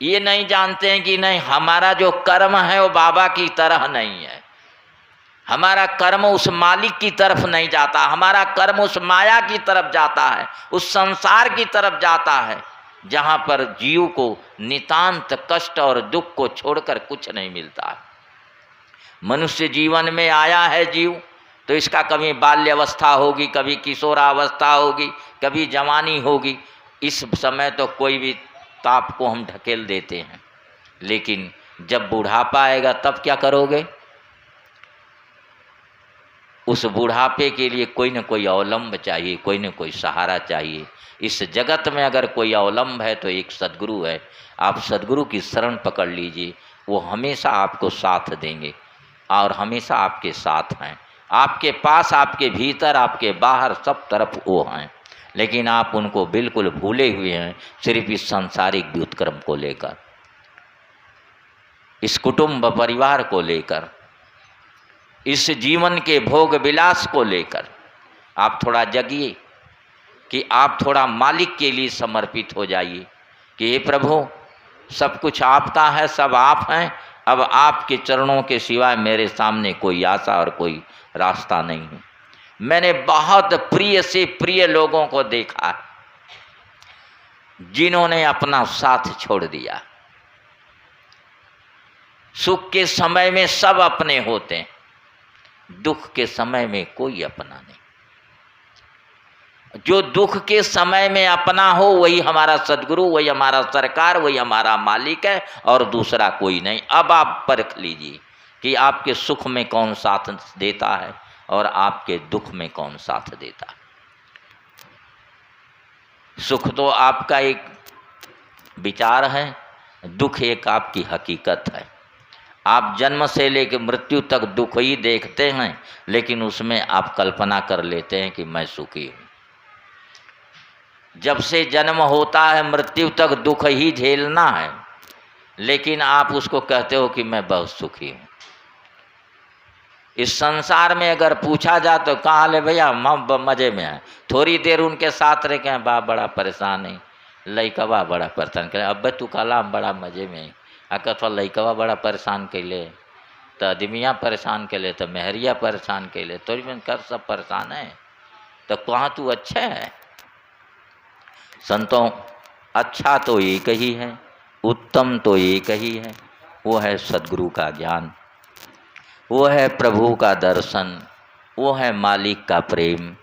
ये नहीं जानते हैं कि नहीं, हमारा जो कर्म है वो बाबा की तरह नहीं है। हमारा कर्म उस मालिक की तरफ नहीं जाता, हमारा कर्म उस माया की तरफ जाता है, उस संसार की तरफ जाता है, जहाँ पर जीव को नितांत कष्ट और दुख को छोड़कर कुछ नहीं मिलता है। मनुष्य जीवन में आया है जीव, तो इसका कभी बाल्यावस्था होगी, कभी किशोरावस्था होगी, कभी जवानी होगी। इस समय तो कोई भी ताप को हम ढकेल देते हैं, लेकिन जब बुढ़ापा आएगा तब क्या करोगे? उस बुढ़ापे के लिए कोई न कोई अवलंब चाहिए, कोई न कोई सहारा चाहिए। इस जगत में अगर कोई अवलंब है तो एक सद्गुरु है। आप सद्गुरु की शरण पकड़ लीजिए, वो हमेशा आपको साथ देंगे और हमेशा आपके साथ हैं। आपके पास, आपके भीतर, आपके बाहर, सब तरफ वो हैं, लेकिन आप उनको बिल्कुल भूले हुए हैं, सिर्फ इस सांसारिक व्युत्क्रम को लेकर, इस कुटुंब परिवार को लेकर, इस जीवन के भोग विलास को लेकर। आप थोड़ा जगिए, कि आप थोड़ा मालिक के लिए समर्पित हो जाइए कि हे प्रभु, सब कुछ आपका है, सब आप हैं, अब आपके चरणों के सिवाय मेरे सामने कोई आशा और कोई रास्ता नहीं है। मैंने बहुत प्रिय से प्रिय लोगों को देखा जिन्होंने अपना साथ छोड़ दिया। सुख के समय में सब अपने होते हैं, दुख के समय में कोई अपना नहीं। जो दुख के समय में अपना हो वही हमारा सद्गुरु, वही हमारा सरकार, वही हमारा मालिक है, और दूसरा कोई नहीं। अब आप परख लीजिए कि आपके सुख में कौन साथ देता है और आपके दुख में कौन साथ देता है। सुख तो आपका एक विचार है, दुख एक आपकी हकीकत है। आप जन्म से लेकर मृत्यु तक दुख ही देखते हैं, लेकिन उसमें आप कल्पना कर लेते हैं कि मैं सुखी हूँ। जब से जन्म होता है मृत्यु तक दुख ही झेलना है, लेकिन आप उसको कहते हो कि मैं बहुत सुखी हूँ। इस संसार में अगर पूछा जाए तो कहाँ ले भैया, मज़े में है। थोड़ी देर उनके साथ रह के बाप बड़ा परेशान है, लइकवा बड़ा परेशान करे, अब तू कला बड़ा मज़े में अथवा लइकवा बड़ा परेशान कैले, तो आदमिया परेशान कैले, तो मेहरिया परेशान कैले, तो में कर सब परेशान है, तो कहाँ तू अच्छा है। संतों, अच्छा तो एक ही है, उत्तम तो एक ही है, वो है सद्गुरु का ज्ञान, वो है प्रभु का दर्शन, वो है मालिक का प्रेम।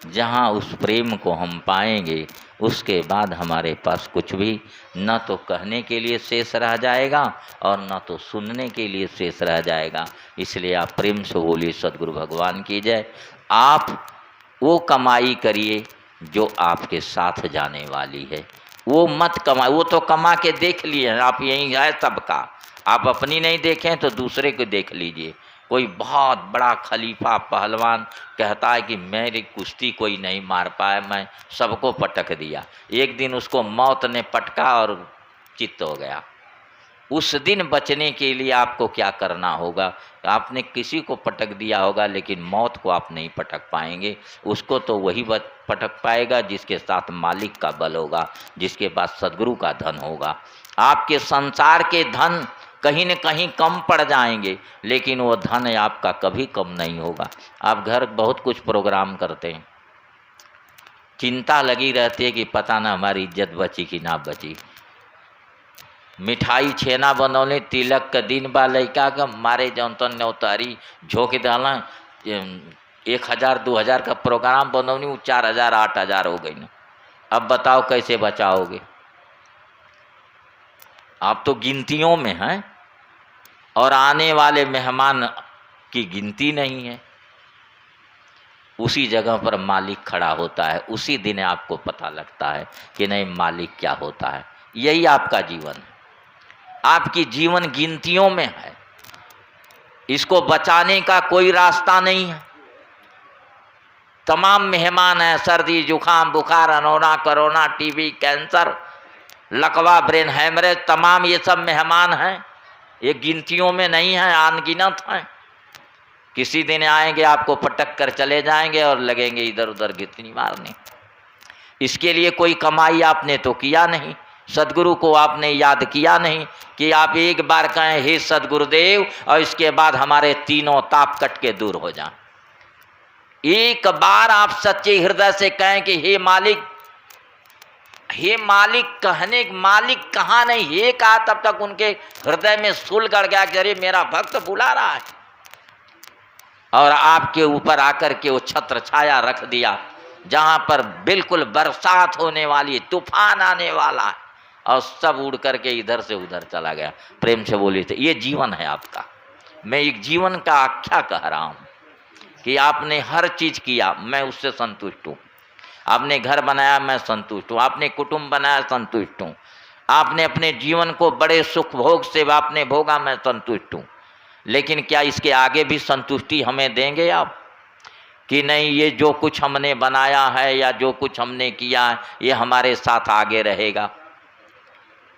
जहाँ उस प्रेम को हम पाएंगे, उसके बाद हमारे पास कुछ भी न तो कहने के लिए शेष रह जाएगा और न तो सुनने के लिए शेष रह जाएगा। इसलिए आप प्रेम से बोलिए सद्गुरु भगवान की जय। आप वो कमाई करिए जो आपके साथ जाने वाली है, वो मत कमाए। वो तो कमा के देख लिए हैं आप, यही है सबका। आप अपनी नहीं देखें तो दूसरे को देख लीजिए। कोई बहुत बड़ा खलीफा पहलवान कहता है कि मेरी कुश्ती कोई नहीं मार पाया, मैं सबको पटक दिया। एक दिन उसको मौत ने पटका और चित्त हो गया। उस दिन बचने के लिए आपको क्या करना होगा? आपने किसी को पटक दिया होगा, लेकिन मौत को आप नहीं पटक पाएंगे। उसको तो वही पटक पाएगा जिसके साथ मालिक का बल होगा, जिसके पास सद्गुरु का धन होगा। आपके संसार के धन कहीं न कहीं कम पड़ जाएंगे, लेकिन वो धन आपका कभी कम नहीं होगा। आप घर बहुत कुछ प्रोग्राम करते हैं, चिंता लगी रहती है कि पता ना हमारी इज्जत बची कि ना बची। मिठाई छेना बनौले, तिलक का दिन बा, लैका का मारे जौन तो न्यौतारी झोंक डाला, 1000 2000 का प्रोग्राम बनौनी, वो 4000 8000 हो गई ना। अब बताओ कैसे बचाओगे? आप तो गिनतियों में हैं और आने वाले मेहमान की गिनती नहीं है। उसी जगह पर मालिक खड़ा होता है, उसी दिन आपको पता लगता है कि नहीं मालिक क्या होता है। यही आपका जीवन है, आपकी जीवन गिनतियों में है। इसको बचाने का कोई रास्ता नहीं है। तमाम मेहमान हैं, सर्दी जुकाम बुखार अनोना कोरोना टीबी कैंसर लकवा ब्रेन हैमरेज, तमाम ये सब मेहमान हैं। ये गिनतियों में नहीं है, अनगिनत हैं। किसी दिन आएंगे आपको पटक कर चले जाएंगे और लगेंगे इधर उधर गिनती मारने। इसके लिए कोई कमाई आपने तो किया नहीं, सदगुरु को आपने याद किया नहीं कि आप एक बार कहें हे सदगुरुदेव और इसके बाद हमारे तीनों ताप कट के दूर हो जाएं। एक बार आप सच्चे हृदय से कहें कि हे मालिक, हे मालिक। कहने मालिक कहाँ नहीं, हे कहा तब तक उनके हृदय में सूल गड़ गया कि अरे मेरा भक्त बुला रहा है, और आपके ऊपर आकर के वो छत्र छाया रख दिया जहां पर बिल्कुल बरसात होने वाली, तूफान आने वाला है, और सब उड़ करके इधर से उधर चला गया। प्रेम से बोली थे, ये जीवन है आपका। मैं एक जीवन का आख्या कह रहा हूं कि आपने हर चीज किया, मैं उससे संतुष्ट हूं। आपने घर बनाया, मैं संतुष्ट हूं। आपने कुटुंब बनाया, संतुष्ट हूं। आपने अपने जीवन को बड़े सुख भोग से आपने भोगा, मैं संतुष्ट हूं। लेकिन क्या इसके आगे भी संतुष्टि हमें देंगे आप कि नहीं, ये जो कुछ हमने बनाया है या जो कुछ हमने किया है ये हमारे साथ आगे रहेगा?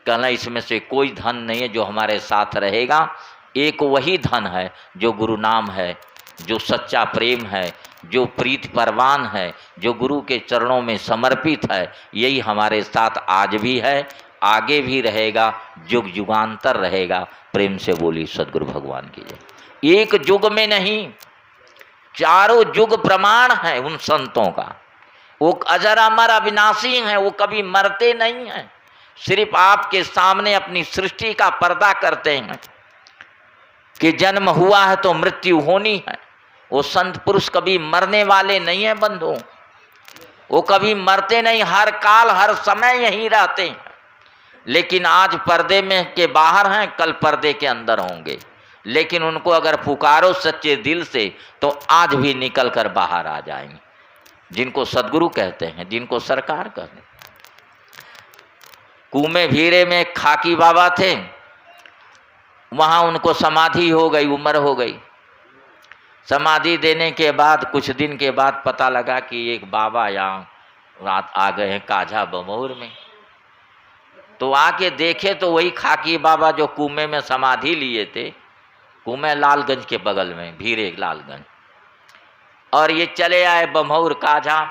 कहना इसमें से कोई धन नहीं है जो हमारे साथ रहेगा। एक वही धन है जो गुरु नाम है, जो सच्चा प्रेम है, जो प्रीति परवान है, जो गुरु के चरणों में समर्पित है। यही हमारे साथ आज भी है, आगे भी रहेगा, युग युगांतर रहेगा। प्रेम से बोली सदगुरु भगवान की जय। एक युग में नहीं, चारों युग प्रमाण है उन संतों का। वो अजर अमर अविनाशी हैं, वो कभी मरते नहीं हैं। सिर्फ आपके सामने अपनी सृष्टि का पर्दा करते हैं कि जन्म हुआ है तो मृत्यु होनी है। वो संत पुरुष कभी मरने वाले नहीं हैं बंधु, वो कभी मरते नहीं, हर काल हर समय यहीं रहते हैं। लेकिन आज पर्दे में के बाहर हैं, कल पर्दे के अंदर होंगे। लेकिन उनको अगर पुकारो सच्चे दिल से तो आज भी निकल कर बाहर आ जाएंगे। जिनको सदगुरु कहते हैं, जिनको सरकार कहते हैं। कुएं भीरे में खाकी बाबा थे, वहाँ उनको समाधि हो गई, उम्र हो गई। समाधि देने के बाद कुछ दिन के बाद पता लगा कि एक बाबा यहाँ रात आ गए हैं काझा बमौर में। तो आके देखे तो वही खाकी बाबा जो कुएं में समाधि लिए थे, कुएं लालगंज के बगल में, भीरे लालगंज। और ये चले आए बमौर काझा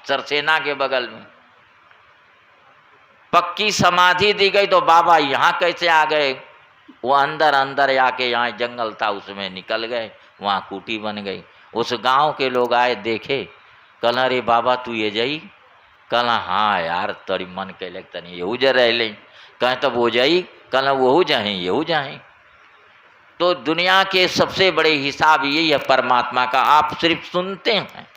सरसेना के बगल में। पक्की समाधि दी गई तो बाबा यहाँ कैसे आ गए? वो अंदर अंदर आके, यहाँ जंगल था उसमें निकल गए, वहाँ कुटी बन गई। उस गांव के लोग आए, देखे, कहना अरे बाबा तू ये जाई? कहना हाँ यार तोरी मन के ले तनी यहू जा रहे। कहें तब वो जाई? कहना वहू जाए यहू जाए। तो दुनिया के सबसे बड़े हिसाब यही है परमात्मा का। आप सिर्फ सुनते हैं,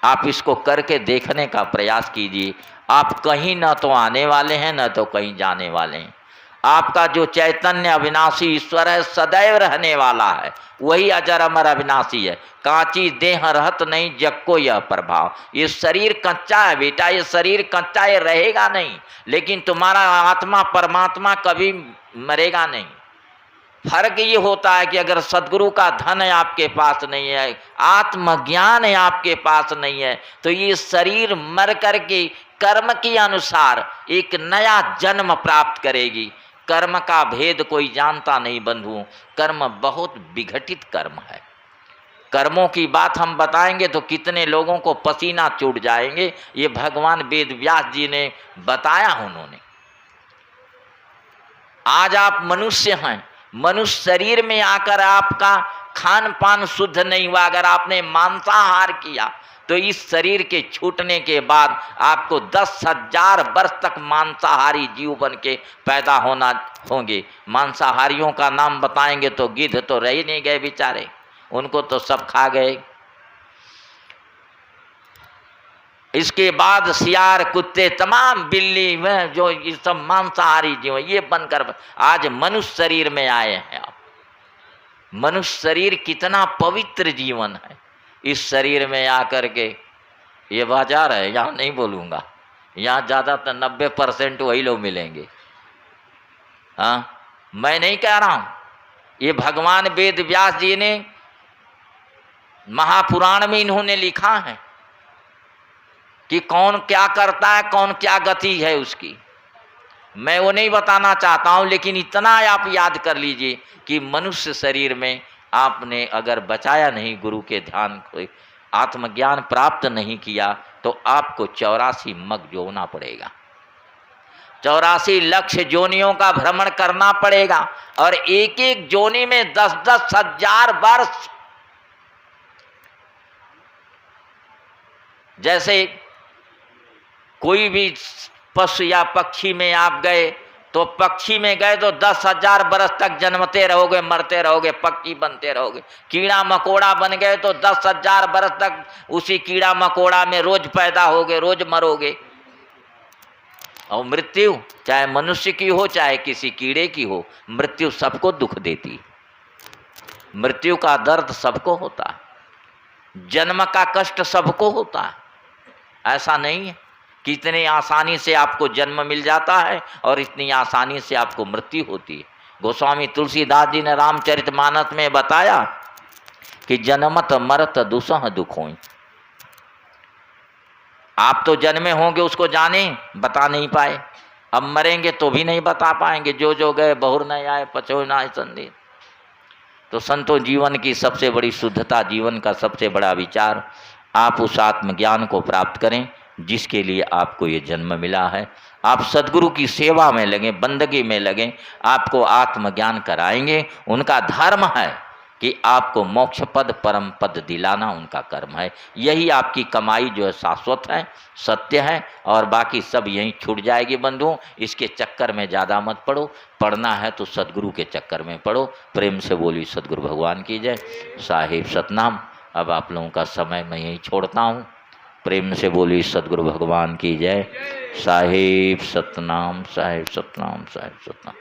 आप इसको करके देखने का प्रयास कीजिए। आप कहीं न तो आने वाले हैं, न तो कहीं जाने वाले हैं। आपका जो चैतन्य अविनाशी ईश्वर है, सदैव रहने वाला है, वही अजर अमर अविनाशी है। कांची देह रहत नहीं जग को यह प्रभाव। ये शरीर कच्चा है बेटा, ये शरीर कच्चा, ये रहेगा नहीं। लेकिन तुम्हारा आत्मा परमात्मा कभी मरेगा नहीं। फर्क ये होता है कि अगर सदगुरु का धन है आपके पास नहीं है, आत्मज्ञान है आपके पास नहीं है, तो ये शरीर मर करके कर्म के अनुसार एक नया जन्म प्राप्त करेगी। कर्म का भेद कोई जानता नहीं बंधुओं। कर्म बहुत विघटित कर्म है। कर्मों की बात हम बताएंगे तो कितने लोगों को पसीना छूट जाएंगे। ये भगवान वेद व्यास जी ने बताया। उन्होंने आज आप मनुष्य हैं, मनुष्य शरीर में आकर आपका खान पान शुद्ध नहीं हुआ, अगर आपने मांसाहार किया तो इस शरीर के छूटने के बाद आपको 10,000 वर्ष तक मांसाहारी जीव बन के पैदा होना होंगे। मांसाहारियों का नाम बताएंगे तो गिद्ध तो रह ही नहीं गए बेचारे, उनको तो सब खा गए। इसके बाद सियार, कुत्ते, तमाम बिल्ली में जो ये सब मांसाहारी जीव ये बनकर आज मनुष्य शरीर में आए हैं। आप मनुष्य शरीर कितना पवित्र जीवन है। इस शरीर में आकर के ये बाजार है, यहाँ नहीं बोलूँगा, यहाँ ज़्यादातर 90% वही लोग मिलेंगे। हाँ, मैं नहीं कह रहा हूँ, ये भगवान वेद व्यास जी ने महापुराण में इन्होंने लिखा है कि कौन क्या करता है, कौन क्या गति है उसकी। मैं वो नहीं बताना चाहता हूँ, लेकिन इतना आप याद कर लीजिए कि मनुष्य शरीर में आपने अगर बचाया नहीं, गुरु के ध्यान को, आत्मज्ञान प्राप्त नहीं किया, तो आपको 84 मग जोना पड़ेगा। 84 लाख जोनियों का भ्रमण करना पड़ेगा और एक एक जोनी में 10-10 हजार वर्ष। जैसे कोई भी पशु या पक्षी में आप गए तो पक्षी में गए तो 10,000 बरस तक जन्मते रहोगे, मरते रहोगे, पक्षी बनते रहोगे। कीड़ा मकोड़ा बन गए तो 10,000 बरस तक उसी कीड़ा मकोड़ा में रोज पैदा होगे, रोज मरोगे। और मृत्यु चाहे मनुष्य की हो चाहे किसी कीड़े की हो, मृत्यु सबको दुख देती। मृत्यु का दर्द सबको होता है, जन्म का कष्ट सबको होता है। ऐसा नहीं है कि इतनी आसानी से आपको जन्म मिल जाता है और इतनी आसानी से आपको मृत्यु होती है। गोस्वामी तुलसीदास जी ने रामचरितमानस में बताया कि जन्मत मरत दुसह दुख होई। आप तो जन्मे होंगे उसको जाने, बता नहीं पाए, अब मरेंगे तो भी नहीं बता पाएंगे। जो जो गए बहुर नहीं आए, पचो ना संदेह। तो संतों, जीवन की सबसे बड़ी शुद्धता, जीवन का सबसे बड़ा विचार, आप उस आत्मज्ञान को प्राप्त करें जिसके लिए आपको ये जन्म मिला है। आप सद्गुरु की सेवा में लगें, बंदगी में लगें, आपको आत्मज्ञान कराएंगे। उनका धर्म है कि आपको मोक्ष पद, परम पद दिलाना उनका कर्म है। यही आपकी कमाई जो है शाश्वत है, सत्य है, और बाकी सब यहीं छूट जाएगी। बंधुओं, इसके चक्कर में ज़्यादा मत पड़ो, पढ़ना है तो सद्गुरु के चक्कर में पढ़ो। प्रेम से बोली सद्गुरु भगवान की जय। साहिब सतनाम। अब आप लोगों का समय मैं यहीं छोड़ता हूँ। प्रेम से बोली सद्गुरु भगवान की जय। साहिब सतनाम, साहिब सतनाम, साहिब सतनाम।